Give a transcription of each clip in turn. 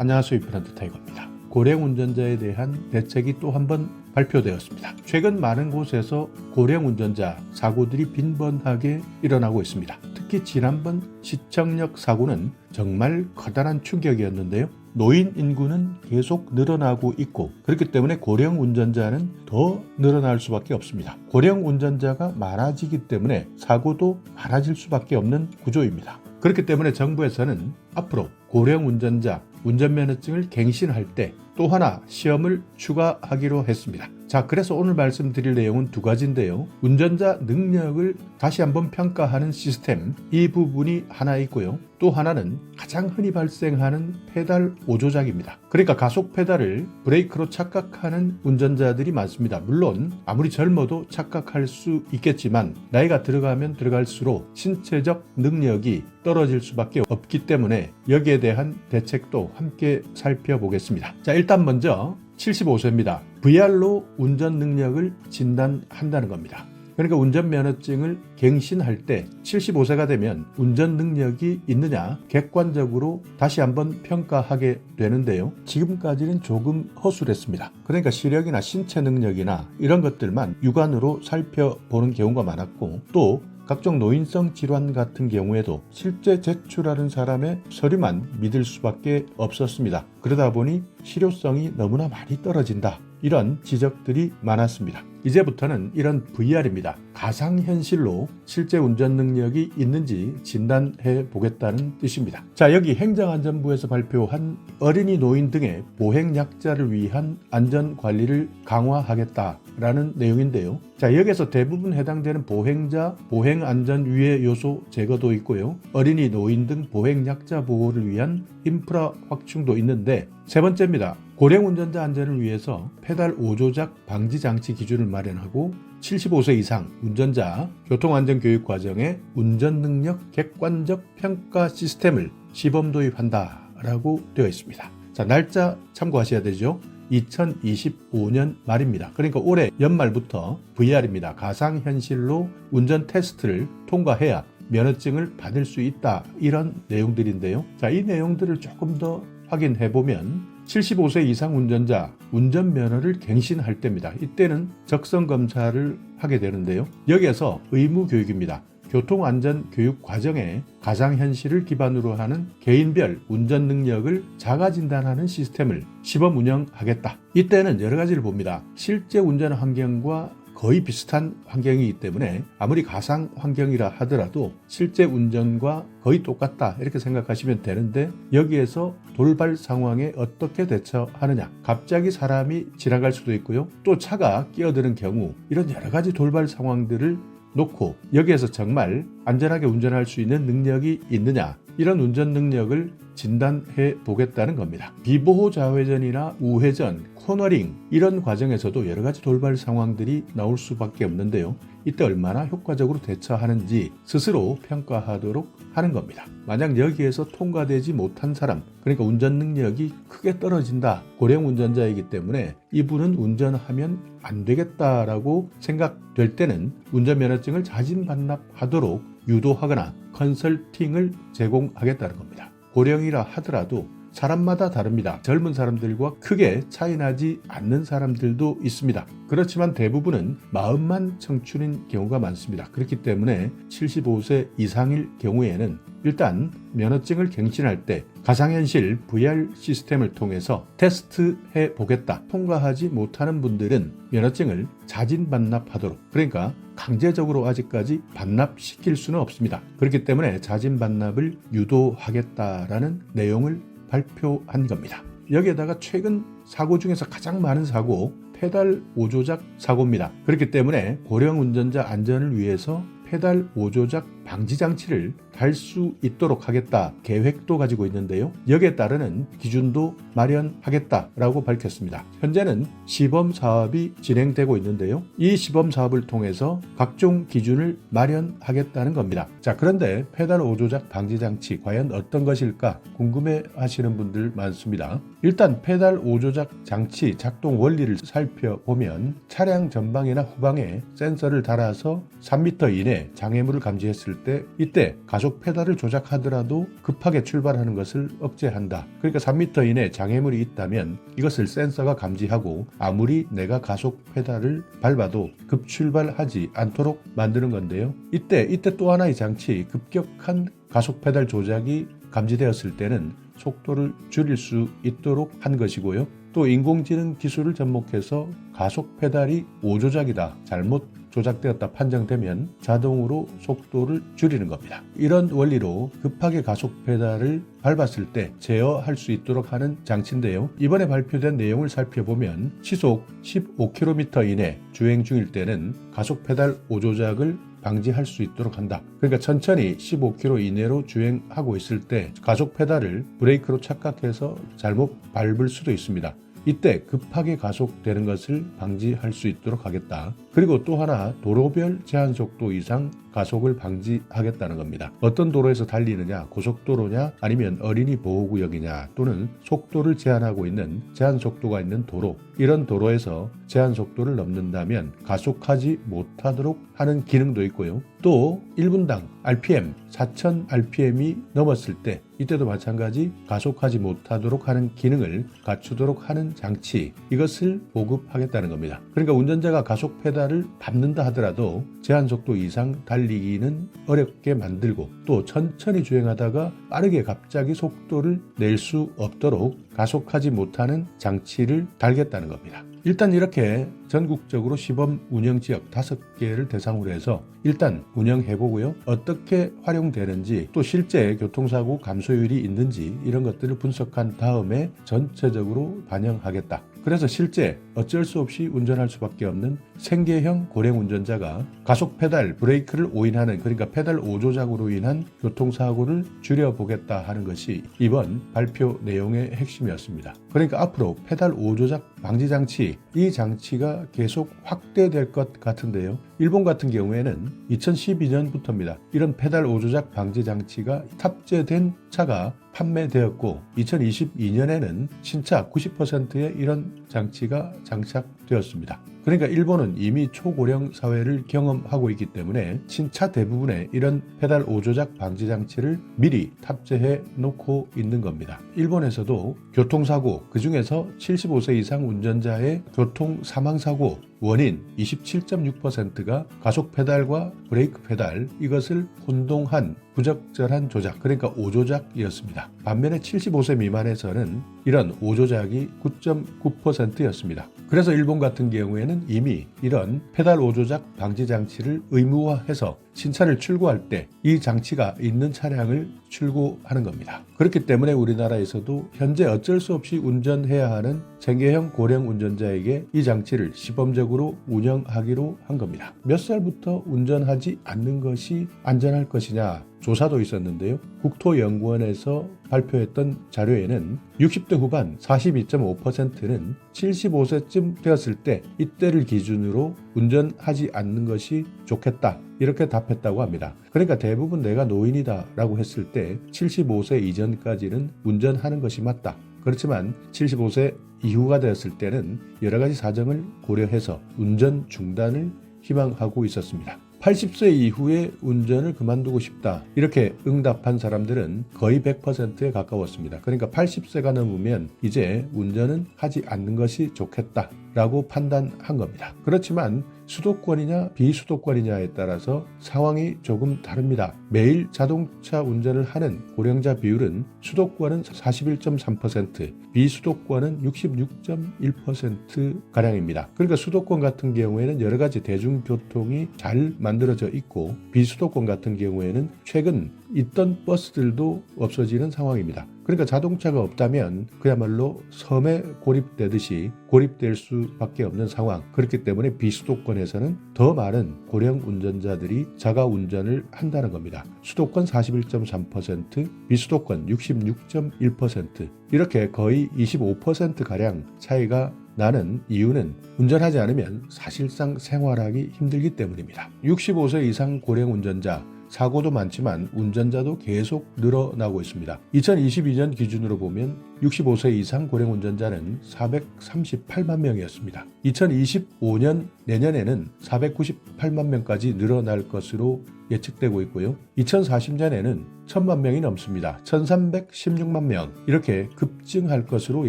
안녕하세요. 이프런트 타이거입니다. 고령 운전자에 대한 대책이 또 한 번 발표되었습니다. 최근 많은 곳에서 고령 운전자 사고들이 빈번하게 일어나고 있습니다. 특히 지난번 시청역 사고는 정말 커다란 충격이었는데요. 노인 인구는 계속 늘어나고 있고 그렇기 때문에 고령 운전자는 더 늘어날 수밖에 없습니다. 고령 운전자가 많아지기 때문에 사고도 많아질 수밖에 없는 구조입니다. 그렇기 때문에 정부에서는 앞으로 고령 운전자 운전면허증을 갱신할 때 또 하나 시험을 추가하기로 했습니다. 자, 그래서 오늘 말씀드릴 내용은 두 가지인데요. 운전자 능력을 다시 한번 평가하는 시스템, 이 부분이 하나 있고요. 또 하나는 가장 흔히 발생하는 페달 오조작입니다. 그러니까 가속 페달을 브레이크로 착각하는 운전자들이 많습니다. 물론 아무리 젊어도 착각할 수 있겠지만 나이가 들어가면 들어갈수록 신체적 능력이 떨어질 수밖에 없기 때문에 여기에 대한 대책도 함께 살펴보겠습니다. 자, 일단 먼저 75세입니다. VR로 운전 능력을 진단한다는 겁니다. 그러니까 운전면허증을 갱신할 때 75세가 되면 운전 능력이 있느냐 객관적으로 다시 한번 평가하게 되는데요. 지금까지는 조금 허술했습니다. 그러니까 시력이나 신체 능력이나 이런 것들만 육안으로 살펴보는 경우가 많았고 또 각종 노인성 질환 같은 경우에도 실제 제출하는 사람의 서류만 믿을 수밖에 없었습니다. 그러다 보니 실효성이 너무나 많이 떨어진다. 이런 지적들이 많았습니다. 이제부터는 이런 VR입니다. 가상현실로 실제 운전 능력이 있는지 진단해 보겠다는 뜻입니다. 자, 여기 행정안전부에서 발표한 어린이 노인 등의 보행약자를 위한 안전관리를 강화하겠다라는 내용인데요. 자, 여기서 대부분 해당되는 보행자, 보행안전위해 요소 제거도 있고요. 어린이 노인 등 보행약자 보호를 위한 인프라 확충도 있는데 세 번째입니다. 고령 운전자 안전을 위해서 페달 오조작 방지 장치 기준을 마련하고 75세 이상 운전자 교통안전교육 과정에 운전능력 객관적 평가 시스템을 시범 도입한다라고 되어 있습니다. 자, 날짜 참고하셔야 되죠. 2025년 말입니다. 그러니까 올해 연말부터 VR입니다. 가상현실로 운전 테스트를 통과해야 면허증을 받을 수 있다. 이런 내용들인데요. 자, 이 내용들을 조금 더 확인해 보면 75세 이상 운전자 운전면허를 갱신할 때입니다. 이때는 적성검사를 하게 되는데요. 여기에서 의무교육입니다. 교통안전교육 과정에 가상현실을 기반으로 하는 개인별 운전능력을 자가진단하는 시스템을 시범 운영하겠다. 이때는 여러 가지를 봅니다. 실제 운전 환경과 거의 비슷한 환경이기 때문에 아무리 가상 환경이라 하더라도 실제 운전과 거의 똑같다 이렇게 생각하시면 되는데 여기에서 돌발 상황에 어떻게 대처하느냐, 갑자기 사람이 지나갈 수도 있고요, 또 차가 끼어드는 경우 이런 여러 가지 돌발 상황들을 놓고 여기에서 정말 안전하게 운전할 수 있는 능력이 있느냐, 이런 운전 능력을 진단해 보겠다는 겁니다. 비보호 좌회전이나 우회전, 코너링 이런 과정에서도 여러 가지 돌발 상황들이 나올 수밖에 없는데요. 이때 얼마나 효과적으로 대처하는지 스스로 평가하도록 하는 겁니다. 만약 여기에서 통과되지 못한 사람, 그러니까 운전 능력이 크게 떨어진다, 고령 운전자이기 때문에 이분은 운전하면 안 되겠다라고 생각될 때는 운전면허증을 자진반납하도록 유도하거나 컨설팅을 제공하겠다는 겁니다. 고령이라 하더라도 사람마다 다릅니다. 젊은 사람들과 크게 차이나지 않는 사람들도 있습니다. 그렇지만 대부분은 마음만 청춘인 경우가 많습니다. 그렇기 때문에 75세 이상일 경우에는 일단 면허증을 갱신할 때 가상현실 VR 시스템을 통해서 테스트해 보겠다. 통과하지 못하는 분들은 면허증을 자진 반납하도록, 그러니까 강제적으로 아직까지 반납시킬 수는 없습니다. 그렇기 때문에 자진 반납을 유도하겠다라는 내용을 발표한 겁니다. 여기에다가 최근 사고 중에서 가장 많은 사고 페달 오조작 사고입니다. 그렇기 때문에 고령 운전자 안전을 위해서 페달 오조작 방지 장치를 달 수 있도록 하겠다 계획도 가지고 있는데요. 여기에 따르는 기준도 마련하겠다라고 밝혔습니다. 현재는 시범 사업이 진행되고 있는데요. 이 시범 사업을 통해서 각종 기준을 마련하겠다는 겁니다. 자, 그런데 페달 오조작 방지 장치 과연 어떤 것일까 궁금해 하시는 분들 많습니다. 일단 페달 오조작 장치 작동 원리를 살펴보면 차량 전방이나 후방에 센서를 달아서 3m 이내 장애물을 감지했을 있을 때 이때 가속 페달을 조작하더라도 급하게 출발하는 것을 억제한다. 그러니까 3m 이내 장애물이 있다면 이것을 센서가 감지하고 아무리 내가 가속 페달을 밟아도 급출발하지 않도록 만드는 건데요. 이때 또 하나의 장치, 급격한 가속 페달 조작이 감지되었을 때는 속도를 줄일 수 있도록 한 것이고요. 또 인공지능 기술을 접목해서 가속 페달이 오조작이다, 잘못 조작되었다 판정되면 자동으로 속도를 줄이는 겁니다. 이런 원리로 급하게 가속 페달을 밟았을 때 제어할 수 있도록 하는 장치인데요. 이번에 발표된 내용을 살펴보면 시속 15km 이내 주행 중일 때는 가속 페달 오조작을 방지할 수 있도록 한다. 그러니까 천천히 15km 이내로 주행하고 있을 때 가속 페달을 브레이크로 착각해서 잘못 밟을 수도 있습니다. 이때 급하게 가속되는 것을 방지할 수 있도록 하겠다. 그리고 또 하나, 도로별 제한속도 이상 가속을 방지하겠다는 겁니다. 어떤 도로에서 달리느냐, 고속도로냐 아니면 어린이 보호구역이냐 또는 속도를 제한하고 있는 제한속도가 있는 도로, 이런 도로에서 제한속도를 넘는다면 가속하지 못하도록 하는 기능도 있고요. 또 1분당 RPM 4000rpm이 넘었을 때 이때도 마찬가지 가속하지 못하도록 하는 기능을 갖추도록 하는 장치, 이것을 보급하겠다는 겁니다. 그러니까 운전자가 가속 페달을 밟는다 하더라도 제한속도 이상 달리기는 어렵게 만들고 또 천천히 주행하다가 빠르게 갑자기 속도를 낼 수 없도록 가속하지 못하는 장치를 달겠다는 겁니다. 일단 이렇게 전국적으로 시범 운영 지역 5개를 대상으로 해서 일단 운영해보고요. 어떻게 활용되는지 또 실제 교통사고 감소율이 있는지 이런 것들을 분석한 다음에 전체적으로 반영하겠다. 그래서 실제 어쩔 수 없이 운전할 수밖에 없는 생계형 고령 운전자가 가속 페달, 브레이크를 오인하는, 그러니까 페달 오조작으로 인한 교통사고를 줄여보겠다 하는 것이 이번 발표 내용의 핵심이었습니다. 그러니까 앞으로 페달 오조작 방지 장치, 이 장치가 계속 확대될 것 같은데요. 일본 같은 경우에는 2012년부터입니다. 이런 페달 오조작 방지 장치가 탑재된 차가 판매되었고 2022년에는 신차 90%의 이런 장치가 장착되었습니다. 그러니까 일본은 이미 초고령 사회를 경험하고 있기 때문에 신차 대부분에 이런 페달 오조작 방지 장치를 미리 탑재해 놓고 있는 겁니다. 일본에서도 교통사고, 그중에서 75세 이상 운전자의 교통 사망사고 원인 27.6%가 가속 페달과 브레이크 페달, 이것을 혼동한 부적절한 조작, 그러니까 오조작이었습니다. 반면에 75세 미만에서는 이런 오조작이 9.9%였습니다. 그래서 일본 같은 경우에는 이미 이런 페달 오조작 방지 장치를 의무화해서 신차를 출고할 때 이 장치가 있는 차량을 출고하는 겁니다. 그렇기 때문에 우리나라에서도 현재 어쩔 수 없이 운전해야 하는 생계형 고령 운전자에게 이 장치를 시범적으로 운영하기로 한 겁니다. 몇 살부터 운전하지 않는 것이 안전할 것이냐 조사도 있었는데요. 국토연구원에서 발표했던 자료에는 60대 후반 42.5%는 75세쯤 되었을 때 이때를 기준으로 운전하지 않는 것이 좋겠다, 이렇게 답했다고 합니다. 그러니까 대부분 내가 노인이다 라고 했을 때 75세 이전까지는 운전하는 것이 맞다. 그렇지만 75세 이후가 되었을 때는 여러 가지 사정을 고려해서 운전 중단을 희망하고 있었습니다. 80세 이후에 운전을 그만두고 싶다, 이렇게 응답한 사람들은 거의 100%에 가까웠습니다. 그러니까 80세가 넘으면 이제 운전은 하지 않는 것이 좋겠다 라고 판단한 겁니다. 그렇지만 수도권이냐 비수도권이냐에 따라서 상황이 조금 다릅니다. 매일 자동차 운전을 하는 고령자 비율은 수도권은 41.3%, 비수도권은 66.1%가량입니다. 그러니까 수도권 같은 경우에는 여러 가지 대중교통이 잘 만들어져 있고 비수도권 같은 경우에는 최근 있던 버스들도 없어지는 상황입니다. 그러니까 자동차가 없다면 그야말로 섬에 고립되듯이 고립될 수밖에 없는 상황. 그렇기 때문에 비수도권에서는 더 많은 고령 운전자들이 자가 운전을 한다는 겁니다. 수도권 41.3%, 비수도권 66.1%, 이렇게 거의 25%가량 차이가 나는 이유는 운전하지 않으면 사실상 생활하기 힘들기 때문입니다. 65세 이상 고령 운전자, 사고도 많지만 운전자도 계속 늘어나고 있습니다. 2022년 기준으로 보면 65세 이상 고령 운전자는 438만 명이었습니다. 2025년 내년에는 498만 명까지 늘어날 것으로 예측되고 있고요. 2040년에는 1000만 명이 넘습니다. 1316만 명 이렇게 급증할 것으로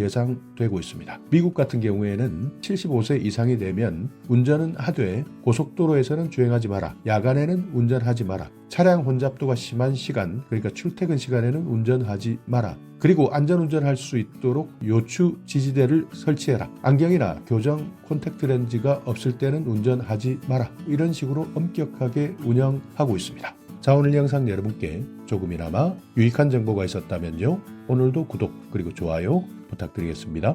예상되고 있습니다. 미국 같은 경우에는 75세 이상이 되면 운전은 하되 고속도로에서는 주행하지 마라. 야간에는 운전하지 마라. 차량 혼잡도가 심한 시간, 그러니까 출퇴근 시간에는 운전하지 마라. 그리고 안전운전할 수 있도록 요추 지지대를 설치해라. 안경이나 교정 콘택트 렌즈가 없을 때는 운전하지 마라. 이런 식으로 엄격하게 운영하고 있습니다. 자, 오늘 영상 여러분께 조금이나마 유익한 정보가 있었다면요. 오늘도 구독 그리고 좋아요 부탁드리겠습니다.